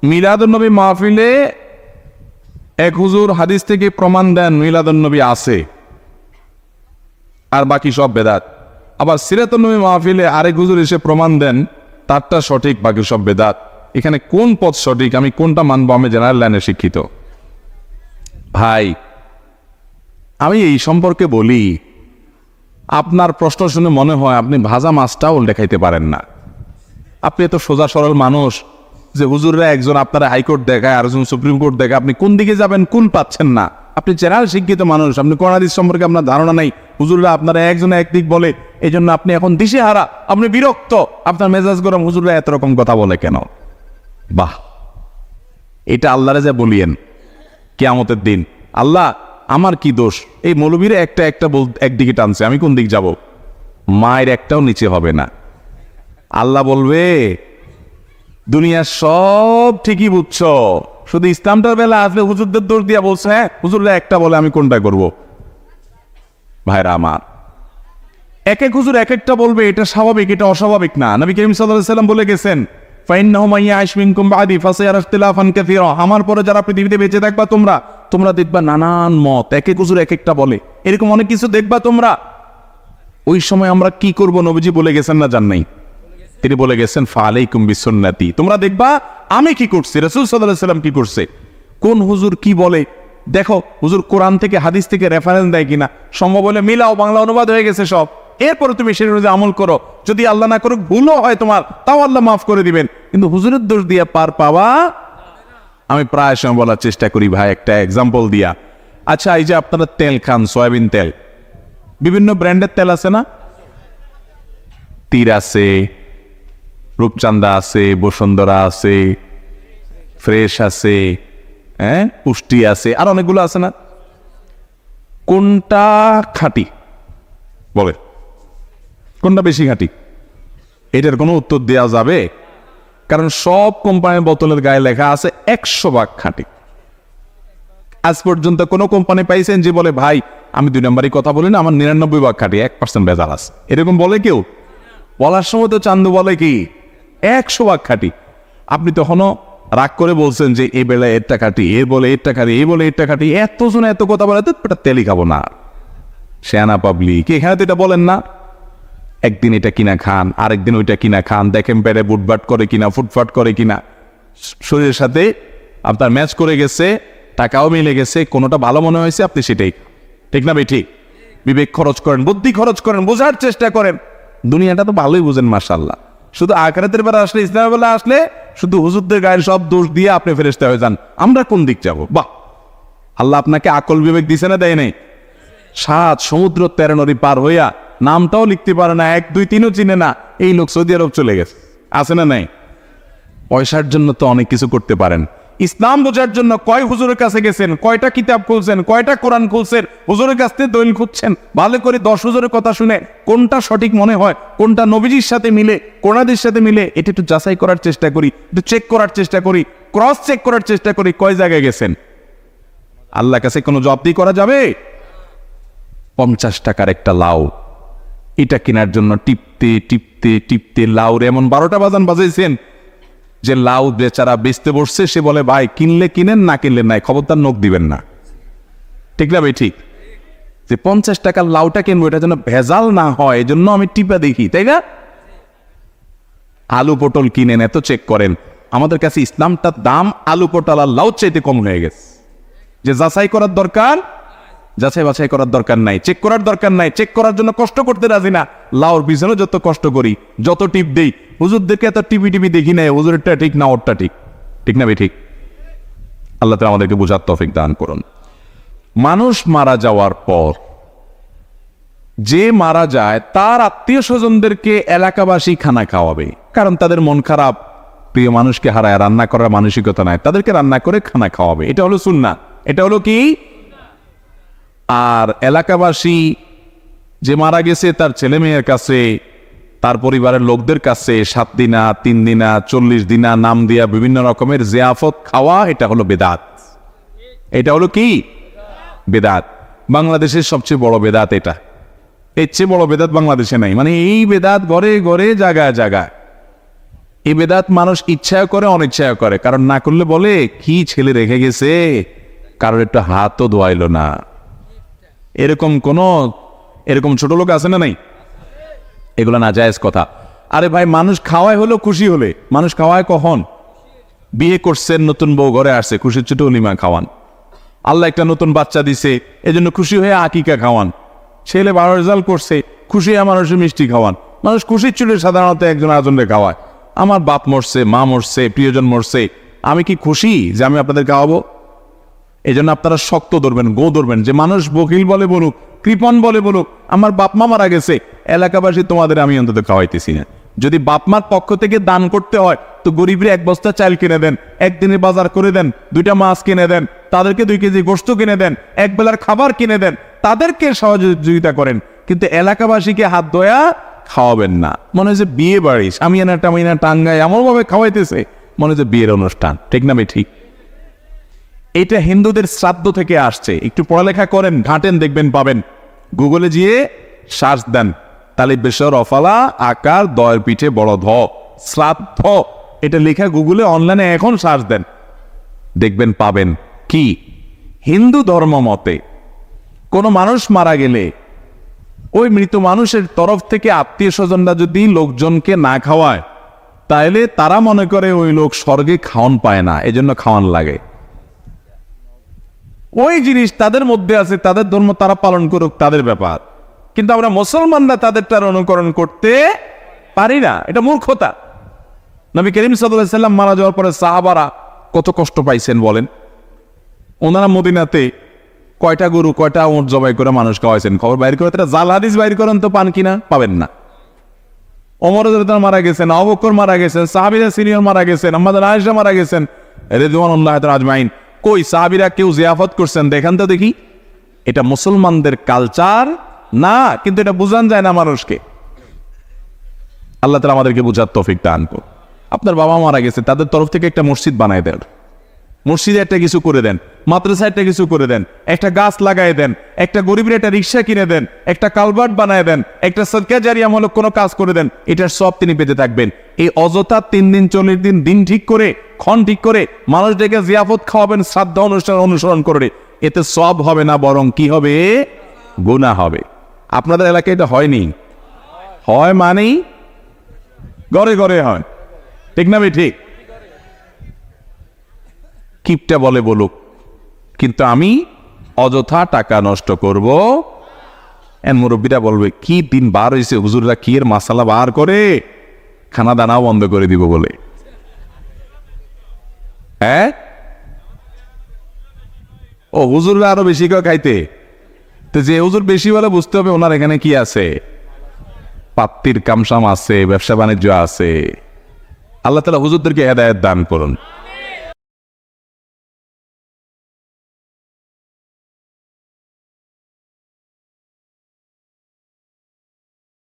মিলাদুন্নবী মাহফিলে এক হুজুর হাদিস থেকে প্রমাণ দেন মিলাদুন্নবী আছে, আর বাকি সব বেদাত। আবার সিরাতুন্নবী মাহফিলে আরেক হুজুর এসে প্রমাণ দেন তারটা সঠিক, বাকি সব বেদাত। এখানে কোন পথ সঠিক, আমি কোনটা মানবো? আমি জেনারেল লাইনে শিক্ষিত ভাই, আমি এই সম্পর্কে বলি, আপনার প্রশ্ন শুনে মনে হয় আপনি ভাজা মাছটাও উল্টে খাইতে পারেন না। আপনি এত সোজা সরল মানুষ যে হুজুররা একজন আপনারা হাইকোর্ট দেখায়, আরেকজন সুপ্রিম কোর্ট দেখায়, আপনি কোন দিকে যাবেন কোন পাচ্ছেন না। আপনি জেনারেল শিক্ষিত মানুষ, আপনি কোরআন হাদিস সম্পর্কে আপনার ধারণা নাই। হুজুররা আপনারা একজনে একদিক বলে, এই জন্য আপনি এখন দিশেহারা, আপনি বিরক্ত, আপনার মেজাজ গরম, হুজুররা এত রকম কথা বলে কেন? বাহ, এটা আল্লাহরে যে বলিয়েন কিয়ামতের দিন, আল্লাহ আমার কি দোষ? এই মৌলবীরা একটা একদিকে টানছে, আমি কোন দিক যাব? মায়ের একটাও নিচে হবে না। আল্লাহ বলবে দুনিয়ার সব ঠিকই বুঝছো, শুধু ইসলামটার বেলা আসলে হুজুরদের দোষ দিয়া বলছে, হ্যাঁ হুজুররা একটা বলে আমি কোনটা করব? ভাইরা আমার, এক এক হুজুর এক একটা বলবে, এটা স্বাভাবিক, এটা অস্বাভাবিক না। নবী করিম সাল্লাল্লাহু আলাইহি ওয়াসাল্লাম বলে গেছেন, ফাইন্নাহু মান ইয়াইশ মিনকুম বাদি ফাসায়ারা ইখতিলাফান কাসীরা, আমার পরে যারা পৃথিবীতে বেঁচে থাকবা তোমরা দেখবা নানান মত, এক এক হুজুর এক একটা বলে, এরকম অনেক কিছু দেখবা তোমরা। ওই সময় আমরা কি করব? নবীজি বলে গেছেন না জান নাই? তিনি বলে গেছেন ফালাইকুম বিসুন্নতি, তোমরা দেখবা আমি কি করছি, রাসূল সাল্লাল্লাহু আলাইহি ওয়াসাল্লাম কি করছে। কোন হুজুর কি বলে দেখো, হুজুর কোরআন থেকে হাদিস থেকে রেফারেন্স দেয় কিনা, সম্ভব হলে মিলাও, বাংলা অনুবাদ হয়ে গেছে সব, এরপরে তুমি সেই অনুযায়ী আমল করো। যদি আল্লাহ না করুক ভুলও হয় তোমার, তাও আল্লাহ মাফ করে দিবেন, কিন্তু হুজুরের দোষ দিয়ে পার পাওয়া। আমি প্রায় সময় বলার চেষ্টা করি ভাই, একটা এক্সাম্পল দিয়া। আচ্ছা, এই যে আপনারা তেল খান, সয়াবিন তেল, বিভিন্ন ব্র্যান্ডের তেল আছে না? তীর আছে, রূপচান্দা আছে, বসুন্ধরা আছে, ফ্রেশ আছে, হ্যাঁ পুষ্টি আছে, আর অনেকগুলো আছে না? কোনটা খাঁটি বলে? কোনটা বেশি খাঁটি? এটার কোনো উত্তর দেওয়া যাবে? কারণ সব কোম্পানির বোতলের গায়ে লেখা আছে 100% খাঁটি। আজ পর্যন্ত কোনো কোম্পানি পাইছেন যে বলে ভাই আমি 2 নম্বরই কথা বলি না, আমার 99% খাঁটি, 1% ভেজাল আছে? এরকম বলে কেউ? বলার সময় তো চান্দু বলে কি 100% খাঁটি। আপনি তখনও রাগ করে বলছেন যে এই বেলা এরটা খাঁটি, এর বলে এরটা খাঁটি, এই বলে এরটা খাঁটি, এত শুনে এত কথা বলে তো তেলই খাবো না। শেয়ানা পাবলিক, এখানে তো এটা বলেন না। একদিন এটা কিনা খান, আরেকদিন ওইটা কিনা খান, দেখেন পেটে বুটবাট করে কিনা, ফুটফাট করে কিনা, শরীরের সাথে আপনার ম্যাচ করে গেছে, টাকাও মিলে গেছে, কোনোটা ভালো মনে হয়েছে আপনি সেটাই, ঠিক না ভাই? ঠিক। বিবেক খরচ করেন, বুদ্ধি খরচ করেন, বোঝার চেষ্টা করেন। দুনিয়াটা তো ভালোই বুঝেন মাশাআল্লাহ। শুধু আখিরাতের বেলা আসলে, ইসলামের বেলা আসলে শুধু হুজুরদের গায়ের সব দোষ দিয়ে আপনি ফেরেশতা হয়ে যান। আমরা কোন দিক যাব? বাহ, আল্লাহ আপনাকে আকল বিবেক দিছে না দেয় নাই? 7 সমুদ্র 13 নদী পার হইয়া নামটাও লিখতে পারে না, 1 2 3ও চিনে না, এই লোক সৌদি আরব চলে গেছে, আছে না নাই? পয়সার জন্য তো অনেক কিছু করতে পারেন। ইসলাম বোঝার জন্য কয় হুজুরের কাছে গেছেন, কয়টা কিতাব খুলছেন, কয়টা কোরআন খুলছেন, হুজুরের কাছ থেকে দলিল খুঁজছেন, ভালো করে 10 হুজুরের কথা শুনে কোনটা সঠিক মনে হয়, কোনটা নবীজির সাথে মিলে, কোরআনের সাথে মিলে, এটা একটু যাচাই করার চেষ্টা করি, একটু চেক করার চেষ্টা করি, ক্রস চেক করার চেষ্টা করি, কয় জায়গায় গেছেন। আল্লাহর কাছে কোনো জবাবদি করা যাবে? 50 টাকার একটা লাউ, এটা কেনার জন্য টিপতে টিপতে টিপতে লাউর এমন 12টা বাজান বাজাইছেন যে লাউ বেচারা বেচতে বসছে, সে বলে ভাই কিনলে কিনেন, না কিনলে নাই, খবরদার নখ দিবেন না, ঠিক না ভাই? ঠিক। যে 50 টাকার লাউটা কিনবো, এটা যেন ভেজাল না হয়, এই জন্য আমি টিপা দেখি, তাই না? আলু পটল কিনেন, এত চেক করেন। আমাদের কাছে ইসলামটার দাম আলু পটল আর লাউ চাইতে কম হয়ে গেছে। যে যাচাই করার দরকার, যাচাই বাছাই করার দরকার নাই, চেক করার দরকার নাই, চেক করার জন্য কষ্ট করতে রাজি না। লাউর পিছনে যত কষ্ট করি, যত টিপ দেই, হুজুরদেরকে এত টিপি টিপি দেখি নাই, হুজুরেরটা ঠিক না ওরটা ঠিক, ঠিক না ভাই? ঠিক। আল্লাহ তাআলা আমাদেরকে বোঝার তৌফিক দান করুন। মানুষ মারা যাওয়ার পর, যে মারা যায় তার আত্মীয় স্বজনদেরকে এলাকাবাসী খানা খাওয়াবে, কারণ তাদের মন খারাপ, প্রিয় মানুষকে হারায়, রান্না করার মানসিকতা নাই, তাদেরকে রান্না করে খানা খাওয়াবে। এটা হলো সুন্নাহ। এটা হলো কি? আর এলাকাবাসী যে মারা গেছে তার ছেলে মেয়ের কাছে, তার পরিবারের লোকদের কাছে 7 দিনা, 3 দিনা, 40 দিনা নাম দিয়া বিভিন্ন রকমের জিয়াফত খাওয়া, এটা হলো বেদাত। এটা হলো কি? বেদাত। বাংলাদেশের সবচেয়ে বড় বেদাত এটা। এর চেয়ে বড় বেদাত বাংলাদেশে নাই। মানে এই বেদাত ঘরে ঘরে, জায়গায় জায়গায়। এই বেদাত মানুষ ইচ্ছাও করে অনিচ্ছাও করে, কারণ না করলে বলে কি ছেলে রেখে গেছে, কারোর একটু হাতও ধোয়াইলো না। এরকম ছোট লোক আছে না নাই? এগুলো না জায়েজ কথা। আরে ভাই, মানুষ খাওয়ায় হলো খুশি হলে। মানুষ খাওয়ায় কখন? বিয়ে করছেন, নতুন বউ ঘরে আসছে, খুশির ছোট অলিমা খাওয়ান। আল্লাহ একটা নতুন বাচ্চা দিছে, এজন্য খুশি হয়ে আকিকা খাওয়ান। ছেলে ভালো রেজাল্ট করছে, খুশি হয়ে মানুষের মিষ্টি খাওয়ান। মানুষ খুশির চুলে সাধারণত একজন আরেকজনকে খাওয়ায়। আমার বাপ মরছে, মা মরছে, প্রিয়জন মরছে, আমি কি খুশি যে আমি আপনাদের খাওয়াবো? এই জন্য আপনারা শক্ত ধরবেন, গো ধরবেন, যে মানুষ বকিল বলে বলুক, কৃপণ বলে বলুক, আমার বাপ মা মারা গেছে, এলাকাবাসী তোমাদের আমি অন্তত খাওয়াইতেছি না। যদি বাপ মার পক্ষ থেকে দান করতে হয় তো গরিবরে 1 বস্তা চাল কিনে দেন, একদিনের বাজার করে দেন, 2টা মাছ কিনে দেন, তাদেরকে 2 কেজি গোশত কিনে দেন, এক বেলার খাবার কিনে দেন, তাদেরকে সহযোগিতা করেন। কিন্তু এলাকাবাসীকে হাত ধোয়া খাওয়াবেন না। মনে হয় যে বিয়ে বাড়ি, সামিয়ানা টামিয়ানা টাঙ্গায় এমনভাবে খাওয়াইতেছে, মনে হয় যে বিয়ের অনুষ্ঠান। ঠিক না ভাই? ঠিক। এটা হিন্দুদের শ্রাদ্ধ থেকে আসছে। একটু পড়ালেখা করেন, ঘাটেন, দেখবেন পাবেন। গুগলে গিয়ে সার্চ দেন, তালিব বেশর অফালা আকার দয়ের পিঠে বড় ধ শ্রাদ্ধ, এটা লেখা গুগলে অনলাইনে এখন সার্চ দেন, দেখবেন পাবেন। কি হিন্দু ধর্ম মতে কোনো মানুষ মারা গেলে ওই মৃত মানুষের তরফ থেকে আত্মীয় স্বজনরা যদি লোকজনকে না খাওয়ায়, তাইলে তারা মনে করে ওই লোক স্বর্গে খাওয়ান পায় না, এজন্য খাওয়ান লাগে। ওই জিনিস তাদের মধ্যে আছে, তাদের ধর্ম তারা পালন করুক, তাদের ব্যাপার। কিন্তু আমরা মুসলমানরা তাদেরটার অনুকরণ করতে পারি না, এটা মূর্খতা। নবী করিম সাল্লাল্লাহু আলাইহি সাল্লাম মারা যাওয়ার পরে সাহাবারা কত কষ্ট পাইছেন বলেন। ওনারা মদিনাতে কয়টা গরু, কয়টা উট জবাই করে মানুষ খাওয়াইছেন, খবর বাইর করে। তারা জাল হাদিস বাইর করেন তো পান কিনা? পাবেন না। ওমর রাদিয়াল্লাহু মারা গেছেন, আবু বকর মারা গেছেন, সাহাবীরা সিনিয়র মারা গেছেন, আম্মা আয়েশা মারা গেছেন, রিদওয়ানুল্লাহি তাআলা আজমাইন। কই সাহাবীরা কেউ জিয়াফত করছেন? দেখান তো দেখি। এটা মুসলমানদের কালচার না, কিন্তু এটা বুঝান যায় না মানুষকে। আল্লাহ তাআলা আমাদেরকে বুঝার তৌফিক দান করুন। আপনার বাবা মারা গেছে, তাদের তরফ থেকে একটা মসজিদ বানায় দেন, মসজিদে একটা কিছু করে দেন, মাদ্রাসায় একটা কিছু করে দেন, একটা গাছ লাগাই দেন, একটা গরিবের একটা রিক্সা কিনে দেন, একটা কালভার্ট বানায় দেন, একটা সদকা জারিয়ামূলক কোনো কাজ করে দেন, এটার সব তিনি পেতে থাকবেন। এই অযথা 3 দিন 40 দিন দিন ঠিক করে, ক্ষণ ঠিক করে মানুষদেরকে জিয়াফত খাওয়াবেন, শ্রাদ্ধ অনুষ্ঠান অনুসরণ করে, এতে সব হবে না, বরং কি হবে? গুনাহ হবে। আপনাদের এলাকায় এটা হয়নি? হয় মানেই ঘরে ঘরে হয়। ঠিক না ভাই? ঠিক। কিপটা বলে বলুক, কিন্তু আমি অযথা টাকা নষ্ট করব। মুরব্বীরা বলবে কি দিন বার হয়েছে, হুজুররা কি এর মাসালা বার করে, খানা দানাও বন্ধ করে দিব বলে। হ্যাঁ, ও হুজুররা আরো বেশি করে খাইতে। তো যে হুজুর বেশি বলে বুঝতে হবে ওনার এখানে কি আছে, পাত্তির কামসাম আছে, ব্যবসা বাণিজ্য আছে। আল্লাহ তাআলা হুজুরদেরকে হেদায়েত দান করুন।